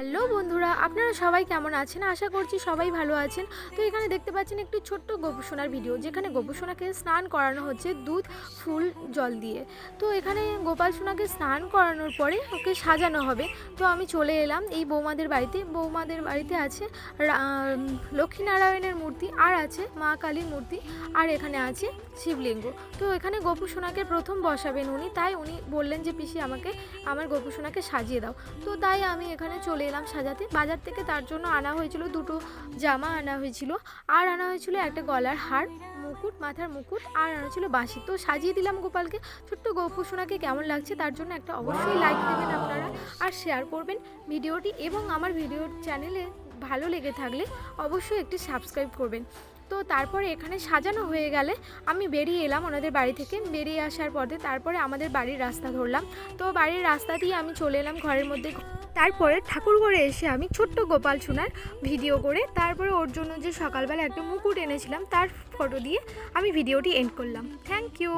Hello বন্ধুরা, আপনারা সবাই কেমন আছেন? আশা করছি সবাই ভালো আছেন। তো এখানে দেখতে পাচ্ছেন একটি ছোট্ট গোপুসোনার ভিডিও, যেখানে গোপুসোনাকে স্নান করানো হচ্ছে দুধ ফুল জল দিয়ে। তো এখানে গোপাল সোনাকে স্নান করানোর পরে ওকে সাজানো হবে। তো আমি চলে এলাম এই বৌমাদের বাড়িতে। বৌমাদের বাড়িতে আছে লক্ষ্মীনারায়ণের মূর্তি, আর আছে মা কালীর মূর্তি, আর এখানে আছে শিবলিঙ্গ। তো এখানে গোপুসোনাকে প্রথম বসাবেন উনি, তাই উনি বললেন যে পিসি আমাকে আমার গোপুসোনাকে সাজিয়ে দাও। তো তাই আমি এখানে চলে এলাম সাজাতে। বাজার থেকে তার জন্য আনা হয়েছিল দুটো জামা আনা হয়েছিল, আর আনা হয়েছিল একটা গলার হার, মুকুট, মাথার মুকুট, আর আনা ছিল বাঁশি। তো সাজিয়ে দিলাম গোপালকে। ছোট্ট গোপুসোনাকে কেমন লাগছে তার জন্য একটা অবশ্যই লাইক দেবেন আপনারা, আর শেয়ার করবেন ভিডিওটি, এবং আমার ভিডিওর চ্যানেলে ভালো লেগে থাকলে অবশ্যই একটি সাবস্ক্রাইব করবেন। তো তারপরে এখানে সাজানো হয়ে গেলে আমি বেরিয়ে এলাম ওনাদের বাড়ি থেকে। বেরিয়ে আসার পরে তারপরে আমাদের বাড়ির রাস্তা ধরলাম। তো বাড়ির রাস্তা দিয়ে আমি চলে এলাম ঘরের মধ্যে। তারপরে ঠাকুর ঘরে এসে আমি ছোট্ট গোপাল সোনার ভিডিও করে, তারপরে ওর জন্য যে সকালবেলা একটা মুকুট এনেছিলাম তার ফটো দিয়ে আমি ভিডিওটি এন্ড করলাম। Thank you.